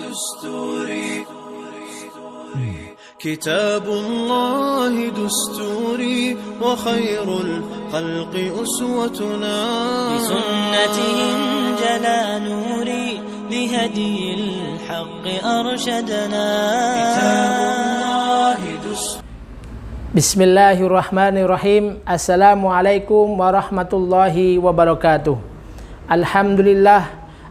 دستوري كتاب الله دستوري وخير الخلق أسوتنا بسنته انجلى نوري لهدي الحق أرشدنا كتاب الله دستوري. Bismillahirrahmanirrahim. Assalamualaikum warahmatullahi wabarakatuh.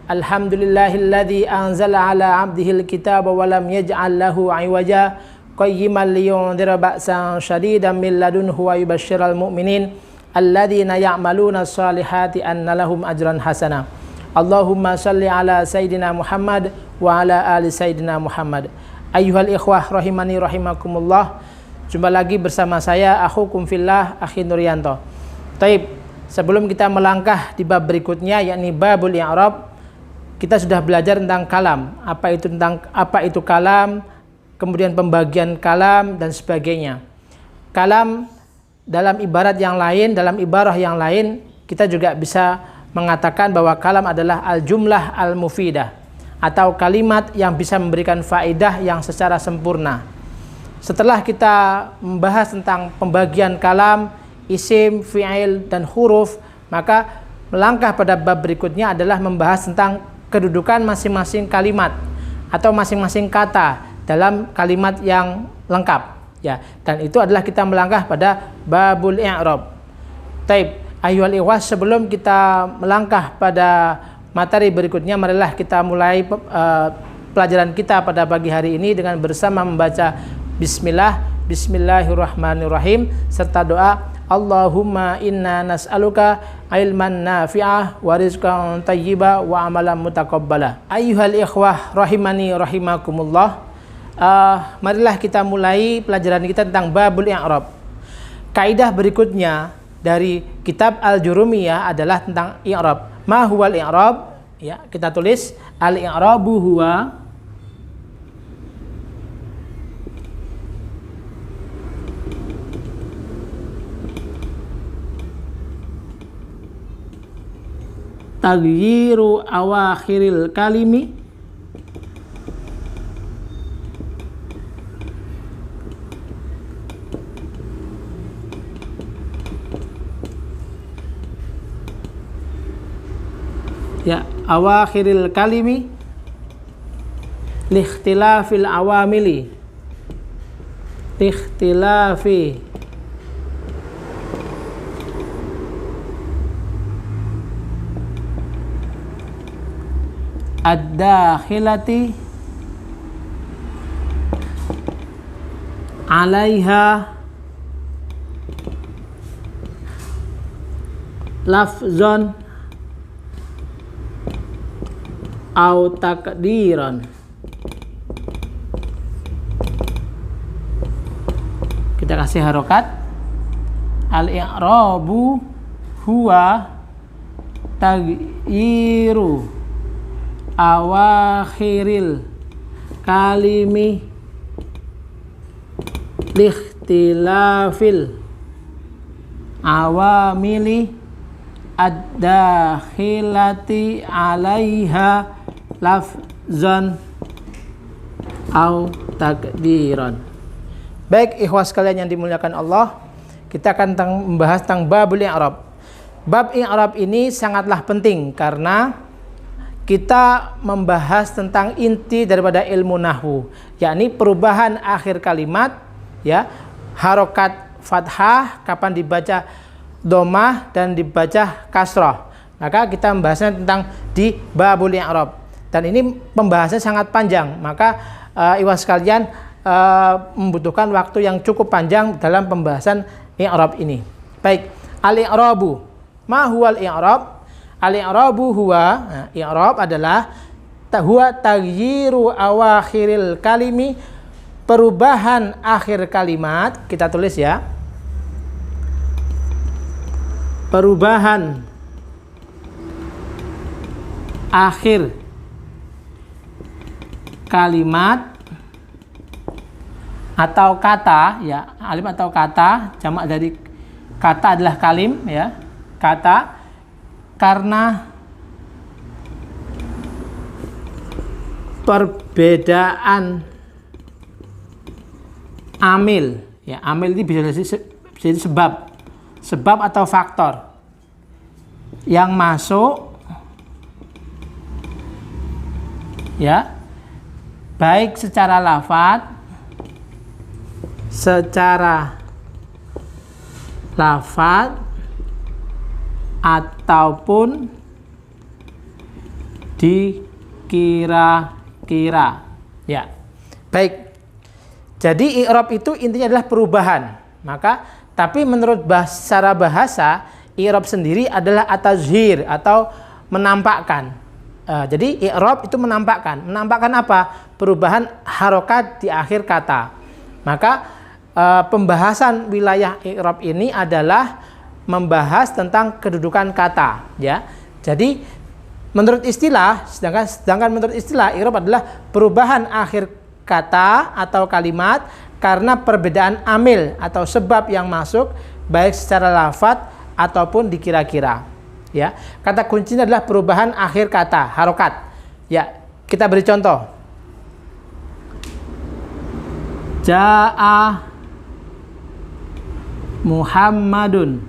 Alhamdulillahilladzi anzala ala abdihil kitaba wa lam yaj'al lahu 'iwaja qayyiman liyundhira ba'san shadidan min ladunhu wa yubashshiral mu'minin alladzina ya'maluna shalihati anna lahum ajran hasana. Allahumma shalli ala sayyidina Muhammad wa ala ali sayyidina Muhammad. Ayyuhal ikhwah rahimani rahimakumullah. Jumpa lagi bersama saya akhukum fillah, Akhi Nuryanto. Taib, sebelum kita melangkah di bab berikutnya yakni babul i'rab, kita sudah belajar tentang kalam, apa itu kalam, kemudian pembagian kalam dan sebagainya. Kalam dalam ibarat yang lain, dalam ibarah yang lain, kita juga bisa mengatakan bahwa kalam adalah al-jumlah al-mufidah atau kalimat yang bisa memberikan faedah yang secara sempurna. Setelah kita membahas tentang pembagian kalam, isim, fi'il, dan huruf, maka melangkah pada bab berikutnya adalah membahas tentang kedudukan masing-masing kalimat atau masing-masing kata dalam kalimat yang lengkap. Ya, dan itu adalah kita melangkah pada babul i'rab. Taib, ayyuhal ikhwah, sebelum kita melangkah pada materi berikutnya, marilah kita mulai pelajaran kita pada pagi hari ini dengan bersama membaca Bismillahirrahmanirrahim serta doa Allahumma inna nas'aluka ilman nafi'ah wa rizqan tayyiba wa amalan mutaqabbala. Ayyuhal ikhwah rahimani rahimakumullah. Marilah kita mulai pelajaran kita tentang babul i'rab. Kaidah berikutnya dari kitab Al-Jurumiyah adalah tentang i'rab. Ma huwal i'rab? Ya, kita tulis al-i'rabu huwa taghyiru awakhiril kalimi ya awakhiril kalimi likhtilafil awamili likhtilafi ad-dakhilati alaiha lafzon au takdiran. Kita kasih harokat. Al-i'rabu huwa taghyiru awakhiril kalimi likhtilafil awamili ad-dakhilati alaiha lafzan au takdiran. Baik ikhwas sekalian yang dimuliakan Allah, kita akan membahas tentang babul i'rab. Bab i'rab ini sangatlah penting karena kita membahas tentang inti daripada ilmu nahwu, yakni perubahan akhir kalimat, ya, harokat fathah kapan dibaca dhammah dan dibaca kasrah. Maka kita membahasnya tentang di babul i'rab. Dan ini pembahasannya sangat panjang, maka ikhwas sekalian membutuhkan waktu yang cukup panjang dalam pembahasan i'rab ini. Baik, al-i'rabu. Ma huwal i'rab? Al-i'rabu huwa, i'rab adalah huwa taghyiru awakhiril kalimi, perubahan akhir kalimat. Kita tulis ya, perubahan akhir kalimat atau kata, ya, alim atau kata, jamak dari kata adalah kalim, ya, kata, karena perbedaan amil. Ya, amil ini bisa jadi sebab atau faktor yang masuk, ya, baik secara lafadz ataupun dikira-kira. Ya, baik. Jadi i'rab itu intinya adalah perubahan. Maka, tapi menurut secara bahasa, i'rab sendiri adalah at-tazhir atau menampakkan. Jadi i'rab itu menampakkan. Menampakkan apa? Perubahan harokat di akhir kata. Maka pembahasan wilayah i'rab ini adalah membahas tentang kedudukan kata. Ya, jadi menurut istilah, sedangkan menurut istilah i'rab adalah perubahan akhir kata atau kalimat karena perbedaan amil atau sebab yang masuk baik secara lafadz ataupun dikira-kira. Ya, kata kuncinya adalah perubahan akhir kata, harokat. Ya, kita beri contoh. Ja'a Muhammadun.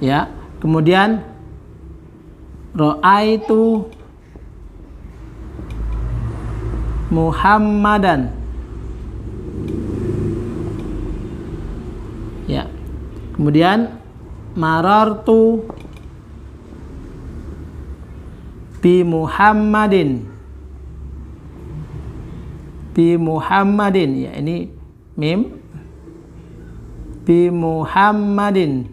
Ya, kemudian Ra'aitu Muhammadan. Ya. Kemudian marartu bi Muhammadin. Bi Muhammadin. Ya, ini mim. Bi Muhammadin.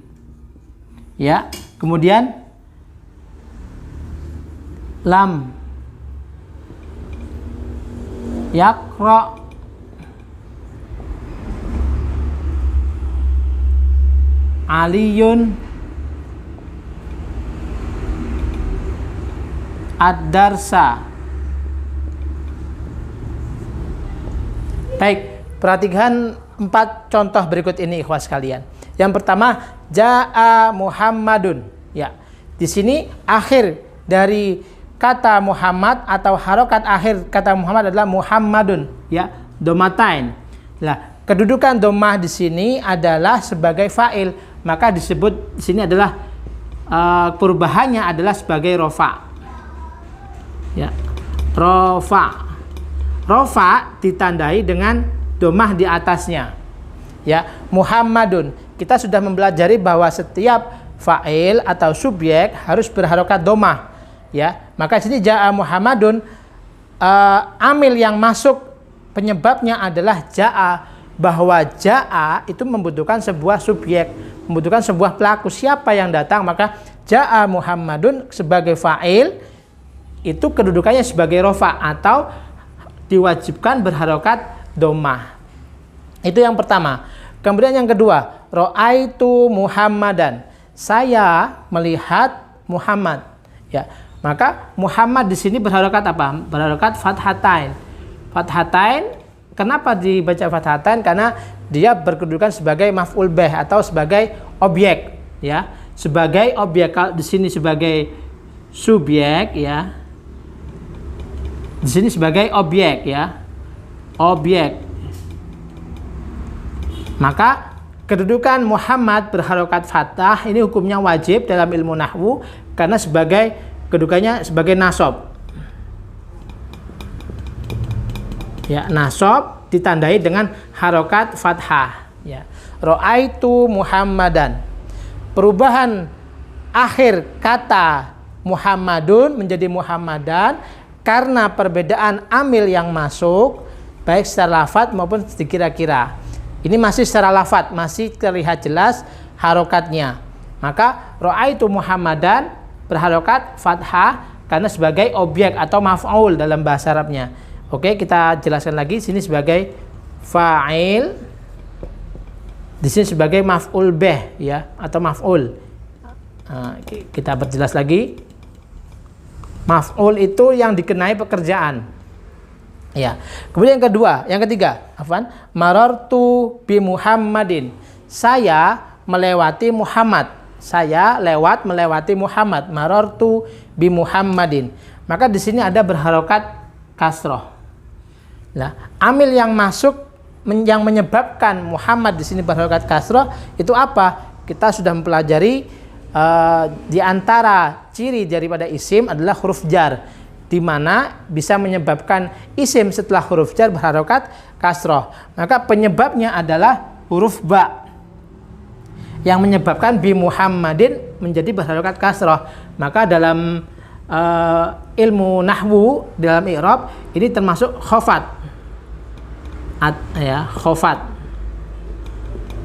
Ya. Kemudian lam. Yaqra Aliyun ad-darsa. Baik, perhatikan 4 contoh berikut ini ikhwas sekalian. Yang pertama, Ja'a Muhammadun. Ya, di sini akhir dari kata Muhammad atau harokat akhir kata Muhammad adalah Muhammadun, ya, domatain. Nah, kedudukan domah di sini adalah sebagai fa'il, maka disebut di sini adalah perubahannya adalah sebagai rofa. Ya, rofa. Rofa ditandai dengan domah di atasnya. Ya, Muhammadun. Kita sudah mempelajari bahwa setiap fa'il atau subjek harus berharokat domah. Ya, maka sini Ja'a Muhammadun, amil yang masuk penyebabnya adalah Ja'a, bahwa Ja'a itu membutuhkan sebuah subjek, membutuhkan sebuah pelaku, siapa yang datang, maka Ja'a Muhammadun sebagai fa'il itu kedudukannya sebagai rofa atau diwajibkan berharokat domah. Itu yang pertama. Kemudian yang kedua, Ra'aitu Muhammadan, saya melihat Muhammad. Ya, maka Muhammad di sini berharokat apa? Berharokat fathatain. Fathatain, kenapa dibaca fathatain? Karena dia berkedudukan sebagai maf'ul bih atau sebagai objek, ya. Sebagai objek, di sini sebagai subjek, ya. Di sini sebagai objek, ya. Objek. Maka kedudukan Muhammad berharokat fathah ini hukumnya wajib dalam ilmu nahwu karena sebagai kedudukannya sebagai nasab. Ya, nasab ditandai dengan harokat fathah. Ya, Ra'aitu Muhammadan. Perubahan akhir kata Muhammadun menjadi Muhammadan karena perbedaan amil yang masuk baik secara lafadz maupun dikira-kira. Ini masih secara lafadz, masih terlihat jelas harokatnya. Maka Ra'aitu Muhammadan berharokat fathah karena sebagai objek atau maf'ul dalam bahasa Arabnya. Oke, kita jelaskan lagi. Sini sebagai fa'il, di sini sebagai maf'ul bih, ya, atau maf'ul. Kita perjelas lagi. Maf'ul itu yang dikenai pekerjaan. Ya. Kemudian yang ketiga, marartu bi Muhammadin. Saya melewati Muhammad. saya melewati Muhammad. Marartu bi Muhammadin. Maka di sini ada berharokat kasroh. Nah, amil yang masuk yang menyebabkan Muhammad di sini berharokat kasroh itu apa? Kita sudah mempelajari di antara ciri daripada isim adalah huruf jar, di mana bisa menyebabkan isim setelah huruf jar berharokat kasroh. Maka penyebabnya adalah huruf ba yang menyebabkan bi Muhammadin menjadi berharokat kasroh. Maka dalam ilmu nahwu, dalam i'rab ini termasuk khofat.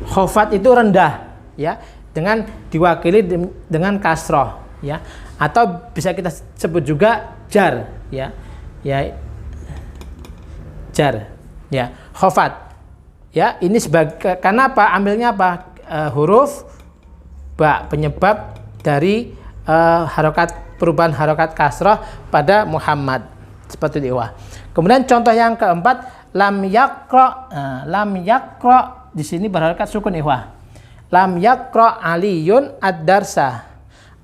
Khofat itu rendah, ya, dengan diwakili dengan kasroh, ya, atau bisa kita sebut juga jar, ya, jar, ya, khofat, ya. Ini sebagai karena apa? Ambilnya apa? Huruf ba, penyebab dari perubahan harokat kasroh pada Muhammad, seperti itu. Kemudian contoh yang keempat, lam yakro. Lam yakro di sini berharokat sukun, ikhwah. Lam yakro Aliyun ad-darsa.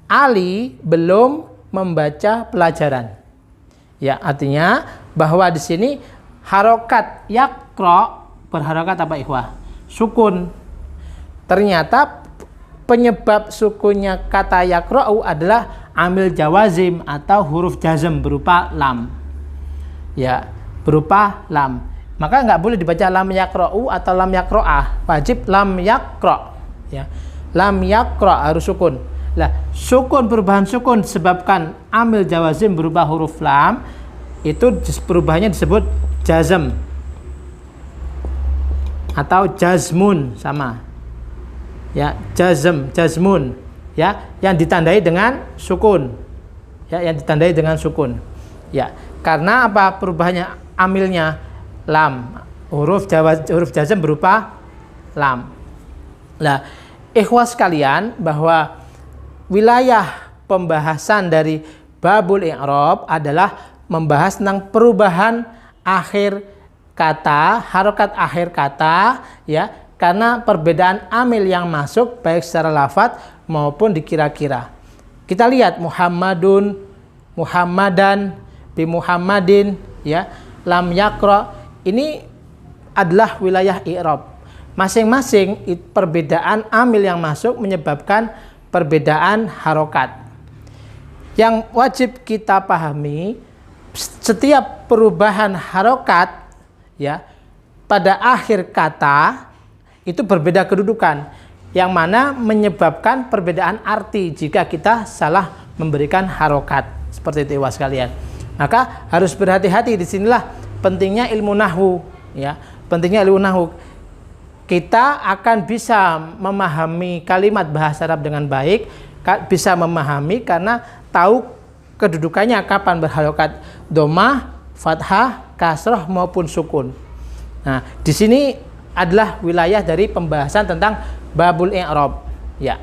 Ali belum membaca pelajaran. Ya, artinya bahwa di sini harokat yakro berharokat apa, ikhwah? Sukun. Ternyata penyebab sukunnya kata yakro'u adalah amil jawazim atau huruf jazm berupa lam, ya, berupa lam. Maka nggak boleh dibaca lam yakro'u atau lam yakro'ah, wajib lam yakro', ya. Lam yakro' harus sukun. Lah, sukun, perubahan sukun disebabkan amil jawazim berupa huruf lam, itu perubahannya disebut jazm atau jazmun, sama, ya, jazmun, ya, yang ditandai dengan sukun, ya, yang ditandai dengan sukun, ya. Karena apa? Perubahannya amilnya lam, huruf jazm berupa lam. Nah, ikhwah sekalian, bahwa wilayah pembahasan dari babul i'rab adalah membahas tentang perubahan akhir kata, harokat akhir kata, ya, karena perbedaan amil yang masuk baik secara lafadz maupun dikira-kira. Kita lihat Muhammadun, Muhammadan, bi Muhammadin, ya, lam yakra, ini adalah wilayah i'rab. Masing-masing perbedaan amil yang masuk menyebabkan perbedaan harokat. Yang wajib kita pahami, setiap perubahan harokat, ya, pada akhir kata itu berbeda kedudukan, yang mana menyebabkan perbedaan arti jika kita salah memberikan harokat. Seperti itu, ikhwas sekalian. Maka harus berhati-hati. Disinilah pentingnya ilmu nahwu, ya, pentingnya ilmu nahwu. Kita akan bisa memahami kalimat bahasa Arab dengan baik, bisa memahami karena tahu kedudukannya kapan berharokat domah, fathah, kasroh maupun sukun. Nah, di sini adalah wilayah dari pembahasan tentang babul i'rab, ya.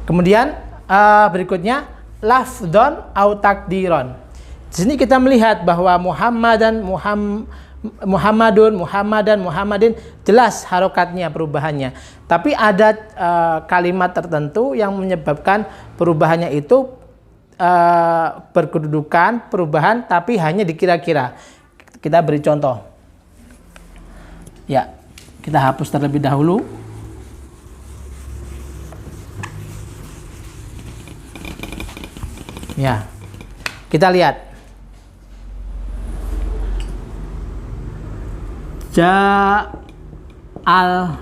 Kemudian berikutnya lafdon au takdiron. Di sini kita melihat bahwa Muhammadin jelas harokatnya, perubahannya. Tapi ada kalimat tertentu yang menyebabkan perubahannya itu berkedudukan perubahan tapi hanya dikira-kira. Kita beri contoh. Ya, kita hapus terlebih dahulu. Ya, kita lihat. Al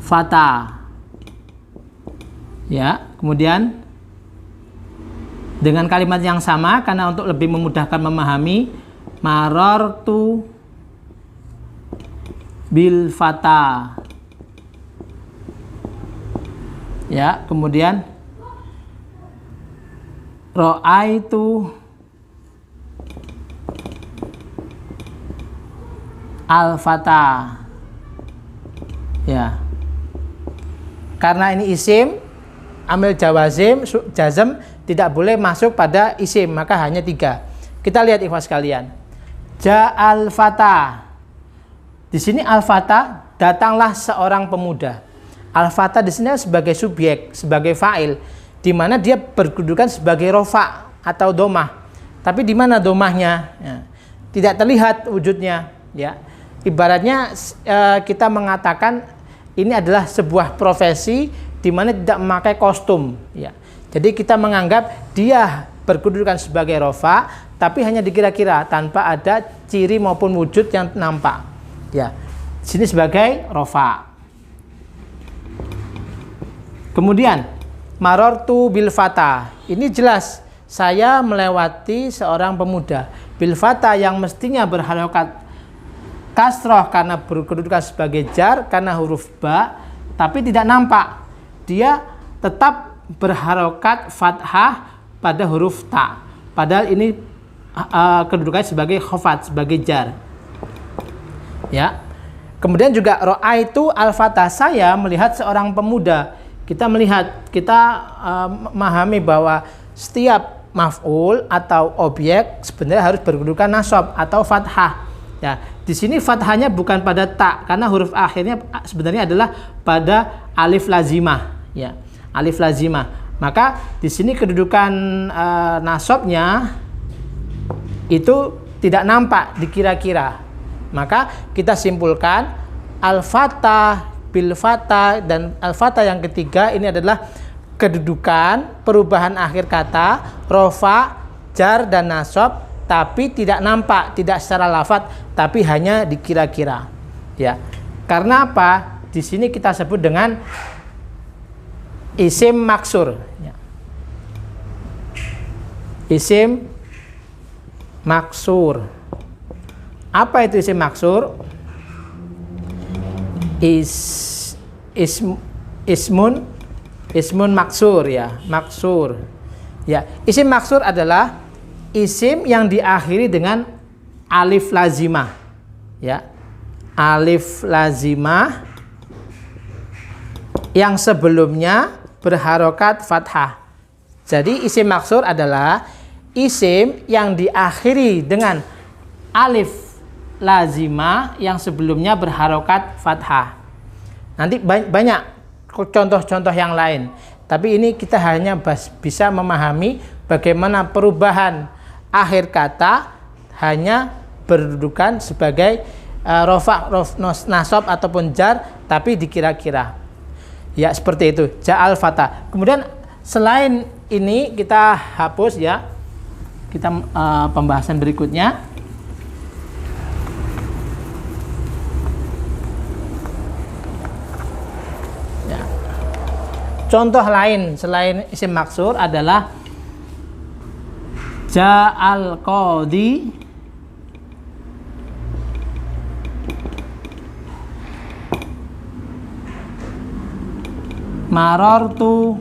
fata, ya, kemudian dengan kalimat yang sama karena untuk lebih memudahkan memahami, marartu bil fata, ya, kemudian ra'aitu al-fata, ya. Karena ini isim, amil jawazim, jazm tidak boleh masuk pada isim, maka hanya 3. Kita lihat ikhwas sekalian. Ja'al fata. Di sini al-fata, datanglah seorang pemuda. Al-Fatah di sini sebagai subjek, sebagai fa'il, di mana dia berkedudukan sebagai rofa atau domah. Tapi di mana domahnya? Ya, tidak terlihat wujudnya. Ya, ibaratnya kita mengatakan ini adalah sebuah profesi di mana tidak memakai kostum. Ya, jadi kita menganggap dia berkedudukan sebagai rofa, tapi hanya dikira-kira tanpa ada ciri maupun wujud yang nampak. Ya, sini sebagai rofa. Kemudian marartu bil fata. Ini jelas saya melewati seorang pemuda. Bil fata yang mestinya berharokat kasroh karena berkedudukan sebagai jar karena huruf ba, tapi tidak nampak. Dia tetap berharokat fathah pada huruf ta. Padahal ini kedudukannya sebagai khafat, sebagai jar. Ya. Kemudian juga ra'aitu al-fatah, saya melihat seorang pemuda. Kita melihat, kita memahami bahwa setiap maf'ul atau objek sebenarnya harus berkedudukan nasab atau fathah. Ya, di sini fathahnya bukan pada ta karena huruf akhirnya sebenarnya adalah pada alif lazimah. Ya, alif lazimah. Maka di sini kedudukan nasabnya itu tidak nampak dikira-kira. Maka kita simpulkan al-fatah bil fatah dan al-fatah yang ketiga ini adalah kedudukan perubahan akhir kata rofa, jar dan nasab, tapi tidak nampak, tidak secara lafadz, tapi hanya dikira-kira. Ya, karena apa? Di sini kita sebut dengan isim maksur. Ya. Isim maksur. Apa itu isim maksur? Ismun maksur, ya, maksur. Ya, isim maksur adalah isim yang diakhiri dengan alif lazimah. Ya. Alif lazimah yang sebelumnya berharokat fathah. Jadi isim maksur adalah isim yang diakhiri dengan alif lazimah yang sebelumnya berharokat fathah. Nanti banyak contoh-contoh yang lain. Tapi ini kita hanya bisa memahami bagaimana perubahan akhir kata hanya berkedudukan sebagai rofa, nasab ataupun jar, tapi dikira-kira. Ya, seperti itu. Ja'al fatah. Kemudian selain ini kita hapus ya. Kita pembahasan berikutnya. Contoh lain selain isim maksur adalah ja'al qadi marartu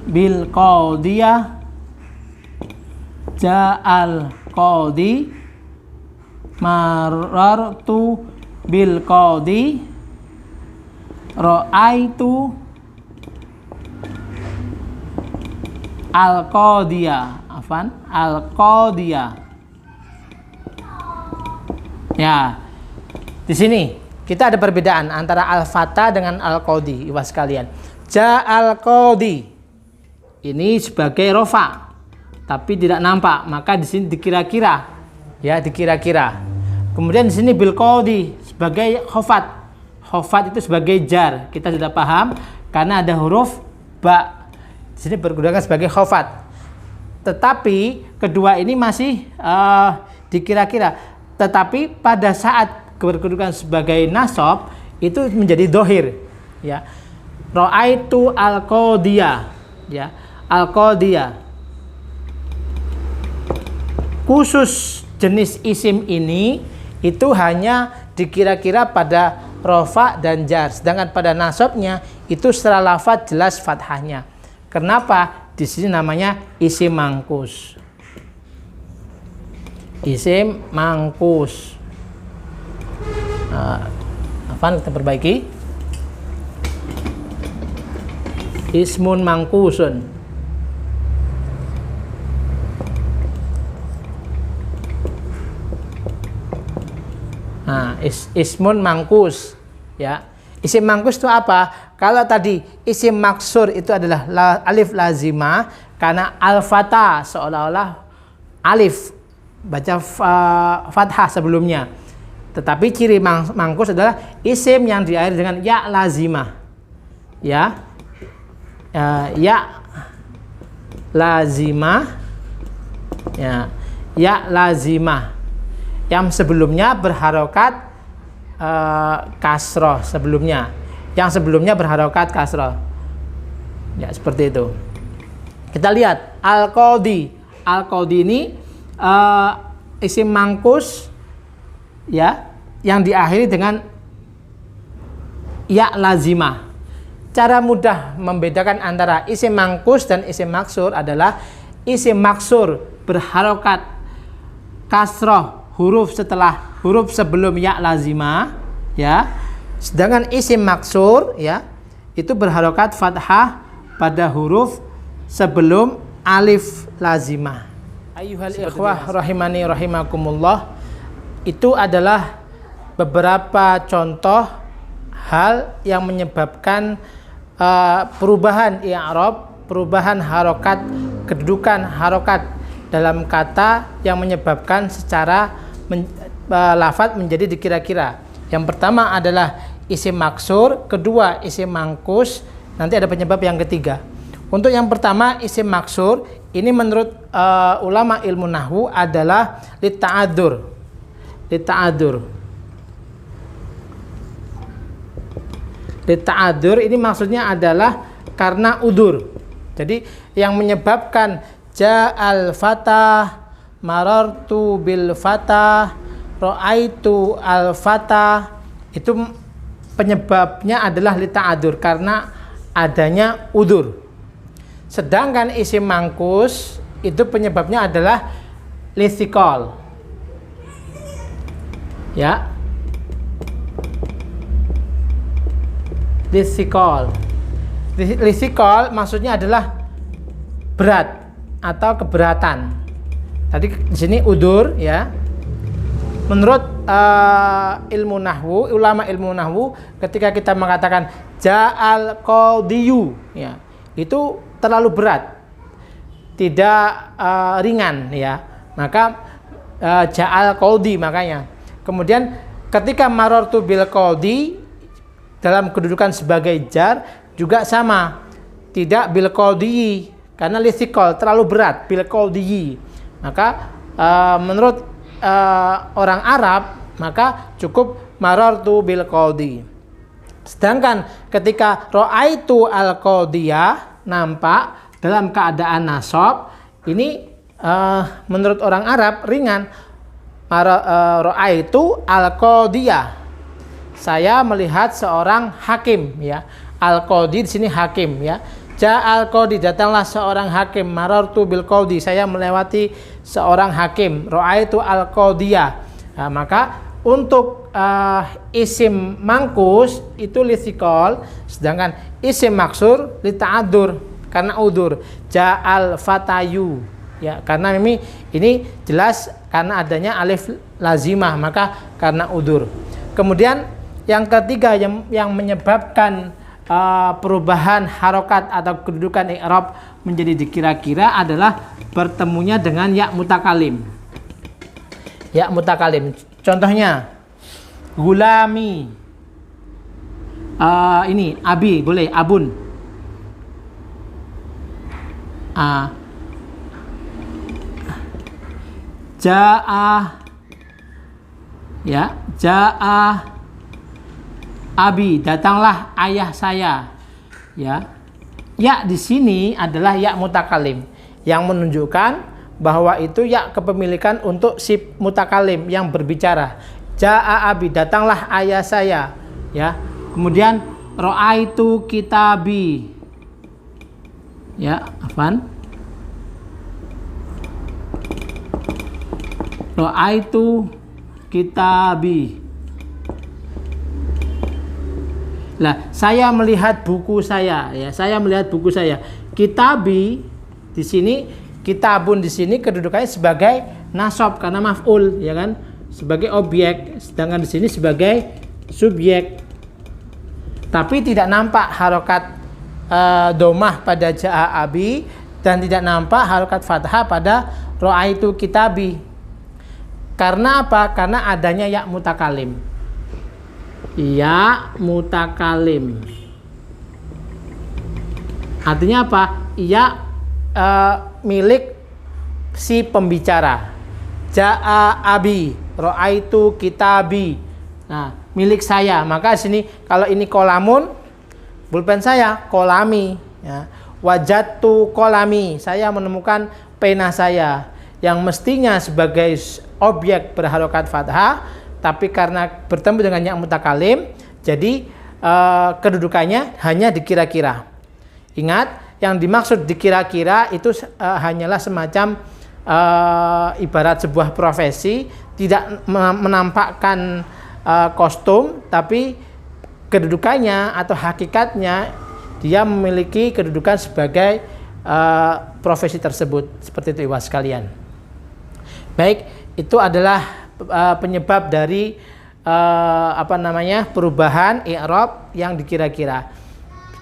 bil qadiyah ja'al qadi marartu bil qadi ra'aitu al-qadiyah, al-qadiyah. Ya, di sini kita ada perbedaan antara al-fatah dengan al-qadi, iwas sekalian. Ja'al qadi ini sebagai rofa, tapi tidak nampak, maka di sini dikira-kira, ya, dikira-kira. Kemudian di sini bil qadi sebagai khafat, khafat itu sebagai jar, kita sudah paham karena ada huruf ba. Di sini berkedudukan sebagai khafat. Tetapi kedua ini masih dikira-kira. Tetapi pada saat berkedudukan sebagai nasab itu menjadi dohir. Ya. Ra'aitu al-qadiyah. Ya. Al-qadiyah. Khusus jenis isim ini itu hanya dikira-kira pada rofa dan jar. Sedangkan pada nasabnya itu secara lafadz jelas fathahnya. Kenapa? Di sini namanya isim mangkus. Isim mangkus. Apa kita perbaiki? Ismun mangkusun. Ismun mangkus. Ya. Isim mangkus itu apa? Kalau tadi isim maksur itu adalah alif lazimah karena al-fata seolah-olah alif baca fathah sebelumnya. Tetapi ciri mangkus adalah isim yang diakhiri dengan ya lazimah. Ya lazimah. Ya lazimah. Yang sebelumnya berharokat kasroh sebelumnya. Yang sebelumnya berharokat kasroh. Ya, seperti itu. Kita lihat al-qadhi. Al-qadhi ini isim mangkus ya yang diakhiri dengan ya lazimah. Cara mudah membedakan antara isim mangkus dan isim maksur adalah isim maksur berharokat kasroh huruf setelah huruf sebelum ya lazimah ya. Sedangkan isim maksur ya itu berharokat fathah pada huruf sebelum alif lazimah. Ayyuhal ikhwah rahimani rahimakumullah, itu adalah beberapa contoh hal yang menyebabkan perubahan i'rab, perubahan harokat, kedudukan harokat dalam kata yang menyebabkan secara lafadz menjadi dikira-kira. Yang pertama adalah isim maksur, kedua isim mangkus, nanti ada penyebab yang ketiga. Untuk yang pertama isim maksur, ini menurut ulama ilmu nahwu adalah lita'adzur. Lita'adzur ini maksudnya adalah karena udur. Jadi yang menyebabkan ja'al fatah, marartu bil fatah, ra'aitu al fatah, itu penyebabnya adalah lita'adzur karena adanya udur. Sedangkan isim mangkus itu penyebabnya adalah lisikol. Ya. Lisikol. Lisikol maksudnya adalah berat atau keberatan. Tadi di sini udur ya. Menurut ilmu nahwu, ulama ilmu nahwu, ketika kita mengatakan ja'al qadhiyu ya, itu terlalu berat, tidak ringan ya. Maka ja'al qadhi makanya. Kemudian ketika marartu bil qadhi dalam kedudukan sebagai jar juga sama, tidak bil qadhi karena lisikol terlalu berat, bil qadhi. Maka menurut orang Arab maka cukup marartu bil qadhi. Sedangkan ketika ra'aitu al qadhiyah nampak dalam keadaan nasab, ini menurut orang Arab ringan. Ra'aitu al qadhiyah, saya melihat seorang hakim ya. Al qadhi di sini hakim ya. Ja'al qadhi, datanglah seorang hakim. Marartu bil qadhi, saya melewati seorang hakim. Ra'aitu al qadhiyah. Nah, maka untuk isim mangkus itu lisikol, sedangkan isim maksur lita'adzur karena udur. Ja'al fatayu ya, karena ini jelas karena adanya alif lazimah, maka karena udur. Kemudian yang ketiga yang menyebabkan perubahan harokat atau kedudukan i'rab menjadi dikira-kira adalah bertemunya dengan ya mutakalim. Ya mutakalim. Contohnya gulami, ini abi boleh, abun, ja'ah ya, ja'ah abi, datanglah ayah saya ya. Ya di sini adalah ya mutakalim yang menunjukkan bahwa itu ya kepemilikan untuk si mutakalim yang berbicara. Ja'a abi, datanglah ayah saya ya. Kemudian ra'aitu kitabi ya, afan, ra'aitu kitabi. Lah, saya melihat buku saya ya, saya melihat buku saya. Kitabi di sini, kitabun di sini kedudukannya sebagai nasab karena maf'ul ya kan, sebagai objek, sedangkan di sini sebagai subjek. Tapi tidak nampak harokat domah pada ja'a abi, dan tidak nampak harokat fathah pada ra'aitu kitabi. Karena apa? Karena adanya ya mutakalim. Ya mutakalim. Artinya apa? Ya milik si pembicara. Ja'a abi, ra'aitu kitabi. Nah, milik saya. Maka sini kalau ini kolamun, pulpen saya kolami, ya. Wajadtu kolami, saya menemukan pena saya, yang mestinya sebagai objek berharokat fathah, tapi karena bertemu dengan ya mutakalim, jadi kedudukannya hanya dikira-kira. Ingat, yang dimaksud dikira-kira itu hanyalah semacam ibarat sebuah profesi, tidak menampakkan kostum, tapi kedudukannya atau hakikatnya dia memiliki kedudukan sebagai profesi tersebut. Seperti itu ikhwas sekalian. Baik, itu adalah penyebab dari perubahan i'rab yang dikira-kira.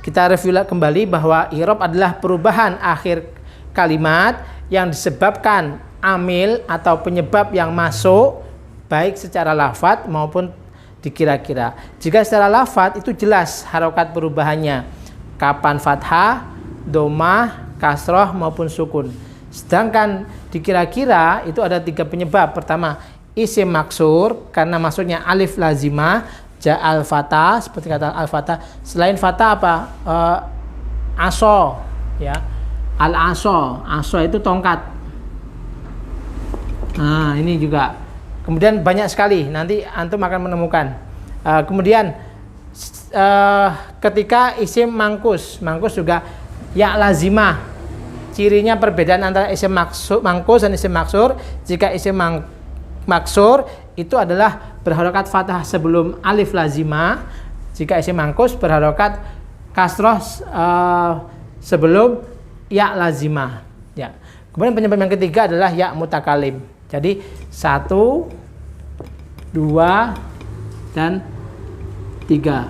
Kita review kembali bahwa i'rab adalah perubahan akhir kalimat yang disebabkan amil atau penyebab yang masuk baik secara lafadz maupun dikira-kira. Jika secara lafadz itu jelas harokat perubahannya, kapan fathah, domah, kasroh maupun sukun. Sedangkan dikira-kira itu ada 3 penyebab. Pertama, isim maksur karena maksudnya alif lazimah, ja'al fatah seperti kata al fatah. Selain fatah apa? Aso, ya. Al aso, aso itu tongkat. Nah, ini juga. Kemudian banyak sekali, nanti antum akan menemukan. Kemudian ketika isim mangkus juga ya lazimah. Cirinya perbedaan antara isim mangkus dan isim maksur. Jika isim maksur itu adalah berharokat fathah sebelum alif lazimah. Jika isim mangkus berharokat kasroh sebelum ya lazimah. Ya. Kemudian penyebab yang ketiga adalah ya mutakalim. Jadi 1, 2, dan 3.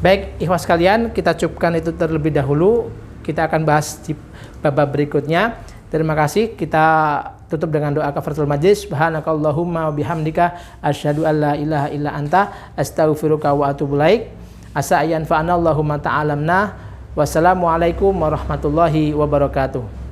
Baik, ikhwas sekalian, kita cukupkan itu terlebih dahulu. Kita akan bahas di bab berikutnya. Terima kasih. Kita tutup dengan doa kafaratul majlis. Subhanakallahumma wa bihamdika asyhadu an la ilaha illa anta astaghfiruka wa atubu ilaik. Asa ayan fa'ana Allahumma ta'alamna. Wassalamualaikum warahmatullahi wabarakatuh.